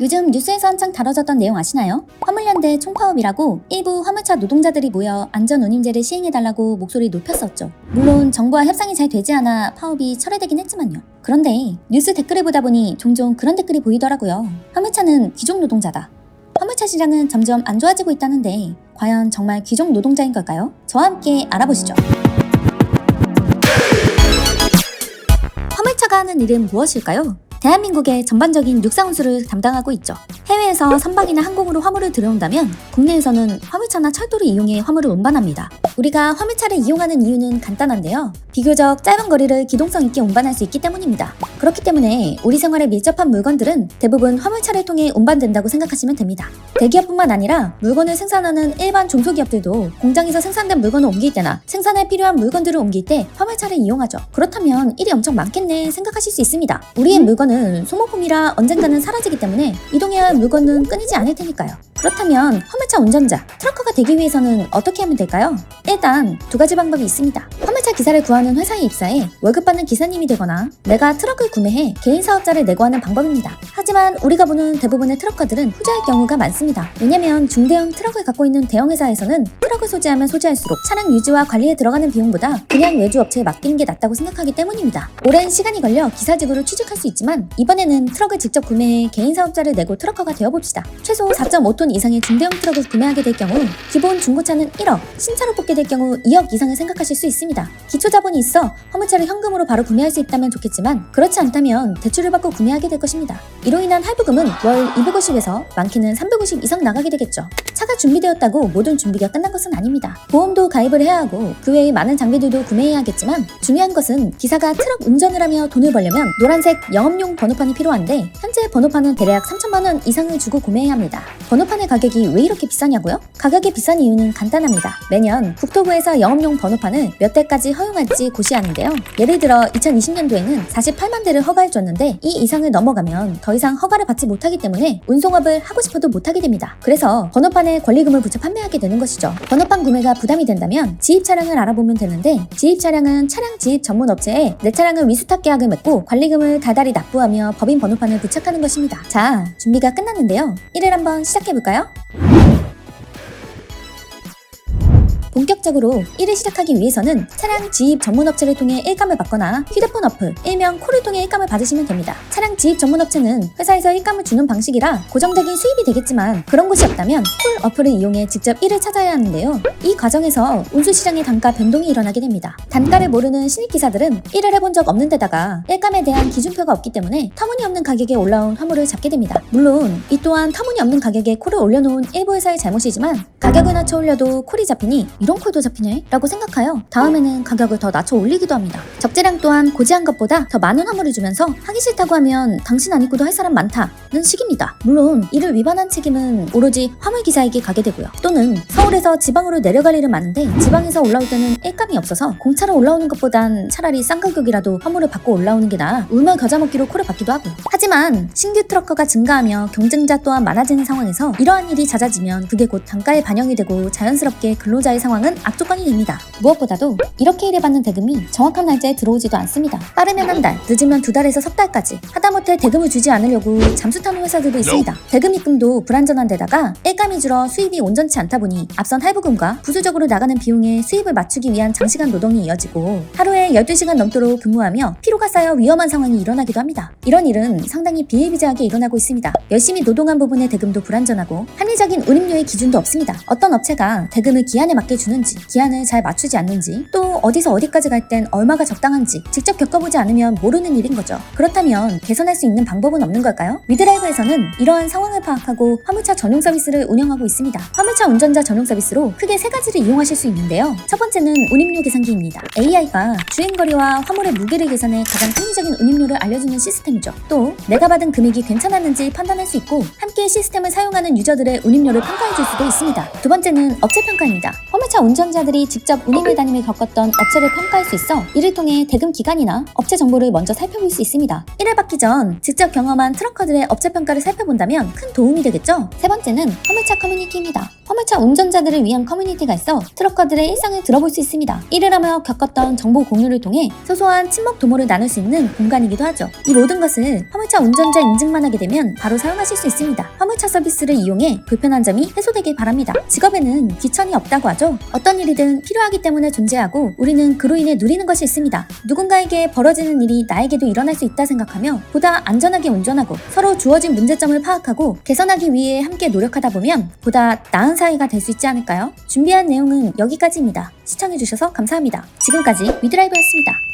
요즘 뉴스에서 한창 다뤄졌던 내용 아시나요? 화물연대 총파업이라고 일부 화물차 노동자들이 모여 안전운임제를 시행해달라고 목소리 높였었죠. 물론 정부와 협상이 잘 되지 않아 파업이 철회되긴 했지만요. 그런데 뉴스 댓글을 보다 보니 종종 그런 댓글이 보이더라고요. 화물차는 귀족 노동자다. 화물차 시장은 점점 안 좋아지고 있다는데 과연 정말 귀족 노동자인 걸까요? 저와 함께 알아보시죠. 화물차가 하는 일은 무엇일까요? 대한민국의 전반적인 육상 운수를 담당하고 있죠. 해외에서 선박이나 항공으로 화물을 들여온다면 국내에서는 화물차나 철도를 이용해 화물을 운반합니다. 우리가 화물차를 이용하는 이유는 간단한데요. 비교적 짧은 거리를 기동성 있게 운반할 수 있기 때문입니다. 그렇기 때문에 우리 생활에 밀접한 물건들은 대부분 화물차를 통해 운반된다고 생각하시면 됩니다. 대기업뿐만 아니라 물건을 생산하는 일반 중소기업들도 공장에서 생산된 물건을 옮길 때나 생산에 필요한 물건들을 옮길 때 화물차를 이용하죠. 그렇다면 일이 엄청 많겠네 생각하실 수 있습니다. 우리의 물건은 소모품이라 언젠가는 사라지기 때문에 이동해야 할 물건은 끊이지 않을 테니까요. 그렇다면 화물차 운전자, 트럭커가 되기 위해서는 어떻게 하면 될까요? 일단 두 가지 방법이 있습니다. 화물차 기사를 구하는 회사에 입사해 월급 받는 기사님이 되거나 내가 트럭을 구매해 개인 사업자를 내고하는 방법입니다. 하지만 우리가 보는 대부분의 트럭커들은 후자일 경우가 많습니다. 왜냐면 중대형 트럭을 갖고 있는 대형 회사에서는 트럭을 소지하면 소지할수록 차량 유지와 관리에 들어가는 비용보다 그냥 외주 업체에 맡기는 게 낫다고 생각하기 때문입니다. 오랜 시간이 걸려 기사직으로 취직할 수 있지만 이번에는 트럭을 직접 구매해 개인 사업자를 내고 트럭커가 되어봅시다. 최소 4.5톤 이상의 중대형 트럭을 구매하게 될 경우 기본 중고차는 1억, 신차로 뽑게 될 경우 2억 이상을 생각하실 수 있습니다. 기초 자본이 있어 화물차를 현금으로 바로 구매할 수 있다면 좋겠지만 그렇지 않다면 대출을 받고 구매하게 될 것입니다. 이로 인한 할부금은 월 250에서 많게는 350 이상 나가게 되겠죠. 차가 준비되었다고 모든 준비가 끝난 것은 아닙니다. 보험도 가입을 해야 하고 그 외의 많은 장비들도 구매해야 하겠지만 중요한 것은 기사가 트럭 운전을 하며 돈을 벌려면 노란색 영업용 번호판이 필요한데 현재 번호판은 대략 3천만 원 이상을 주고 구매해야 합니다. 번호판의 가격이 왜 이렇게 비싸냐고요? 가격이 비싼 이유는 간단합니다. 매년 국토부에서 영업용 번호판을 몇 대까지 허용할지 고시하는데요. 예를 들어 2020년도에는 48만 대를 허가해줬는데 이 이상을 넘어가면 더 이상 허가를 받지 못하기 때문에 운송업을 하고 싶어도 못하게 됩니다. 그래서 번호판에 권리금을 붙여 판매하게 되는 것이죠. 번호판 구매가 부담이 된다면 지입 차량을 알아보면 되는데 지입 차량은 차량 지입 전문 업체에 내 차량을 위수탁 계약을 맺고 관리금을 달달이 납부하며 법인 번호판을 부착하는 것입니다. 자, 준비가 끝났는데요. 일을 한번 시작해볼까요? 본격적으로 일을 시작하기 위해서는 차량 지입 전문업체를 통해 일감을 받거나 휴대폰 어플, 일명 콜을 통해 일감을 받으시면 됩니다. 차량 지입 전문업체는 회사에서 일감을 주는 방식이라 고정적인 수입이 되겠지만 그런 곳이 없다면 콜 어플을 이용해 직접 일을 찾아야 하는데요. 이 과정에서 운수시장의 단가 변동이 일어나게 됩니다. 단가를 모르는 신입기사들은 일을 해본 적 없는 데다가 일감에 대한 기준표가 없기 때문에 터무니없는 가격에 올라온 화물을 잡게 됩니다. 물론 이 또한 터무니없는 가격에 콜을 올려놓은 일부 회사의 잘못이지만 가격을 낮춰 올려도 콜이 잡히니 이런 콜도 잡히네? 라고 생각하여 다음에는 가격을 더 낮춰 올리기도 합니다. 적재량 또한 고지한 것보다 더 많은 화물을 주면서 하기 싫다고 하면 당신 안 입고도 할 사람 많다는 식입니다. 물론 이를 위반한 책임은 오로지 화물기사에게 가게 되고요. 또는 서울에서 지방으로 내려갈 일은 많은데 지방에서 올라올 때는 일감이 없어서 공차로 올라오는 것보단 차라리 싼 가격이라도 화물을 받고 올라오는 게 나아 울며 겨자 먹기로 콜을 받기도 하고요. 하지만 신규 트럭커가 증가하며 경쟁자 또한 많아지는 상황에서 이러한 일이 잦아지면 그게 곧 단가에 반영이 되고 자연스럽게 근로자의 상황은 악조건이 됩니다. 무엇보다도 이렇게 일해받는 대금이 정확한 날짜에 들어오지도 않습니다. 빠르면 한 달, 늦으면 2달에서 석 달까지 하다못해 대금을 주지 않으려고 잠수 타는 회사들도 있습니다. 대금 입금도 불안전한 데다가 일감이 줄어 수입이 온전치 않다 보니 앞선 할부금과 부수적으로 나가는 비용에 수입을 맞추기 위한 장시간 노동이 이어지고 하루에 12시간 넘도록 근무하며 피로가 쌓여 위험한 상황이 일어나기도 합니다. 이런 일은 상당히 비일비재하게 일어나고 있습니다. 열심히 노동한 부분의 대금도 불안전하고 합리적인 운임료의 기준도 없습니다. 어떤 업체가 대금을 기한에 맞게 주는지 기한을 잘 맞추지 않는지 또 어디서 어디까지 갈 땐 얼마가 적당한지 직접 겪어보지 않으면 모르는 일인 거죠. 그렇다면 개선할 수 있는 방법은 없는 걸까요? 위드라이브에서는 이러한 상황을 파악하고 화물차 전용 서비스를 운영하고 있습니다. 화물차 운전자 전용 서비스로 크게 세 가지를 이용하실 수 있는데요. 첫 번째는 운임료 계산기입니다. AI가 주행거리와 화물의 무게를 계산해 가장 합리적인 운임료를 알려주는 시스템이죠. 또 내가 받은 금액이 괜찮았는지 판단할 수 있고 함께 시스템을 사용하는 유저들의 운임료를 평가해줄 수도 있습니다. 두 번째는 업체 평가입니다. 화물차 운전자들이 직접 운임을 다님을 겪었던 업체를 평가할 수 있어 이를 통해 대금 기간이나 업체 정보를 먼저 살펴볼 수 있습니다. 일을 받기 전 직접 경험한 트럭커들의 업체 평가를 살펴본다면 큰 도움이 되겠죠? 세 번째는 화물차 커뮤니티입니다. 화물차 운전자들을 위한 커뮤니티가 있어 트럭커들의 일상을 들어볼 수 있습니다. 일을 하며 겪었던 정보 공유를 통해 소소한 친목 도모를 나눌 수 있는 공간이기도 하죠. 이 모든 것을 화물차 운전자 인증만 하게 되면 바로 사용하실 수 있습니다. 화물차 서비스를 이용해 불편한 점이 해소되길 바랍니다. 직업에는 귀천이 없다고 하죠. 어떤 일이든 필요하기 때문에 존재하고 우리는 그로 인해 누리는 것이 있습니다. 누군가에게 벌어지는 일이 나에게도 일어날 수 있다 생각하며 보다 안전하게 운전하고 서로 주어진 문제점을 파악하고 개선하기 위해 함께 노력하다 보면 보다 나은 사회가 될 수 있지 않을까요? 준비한 내용은 여기까지입니다. 시청해주셔서 감사합니다. 지금까지 위드라이브였습니다.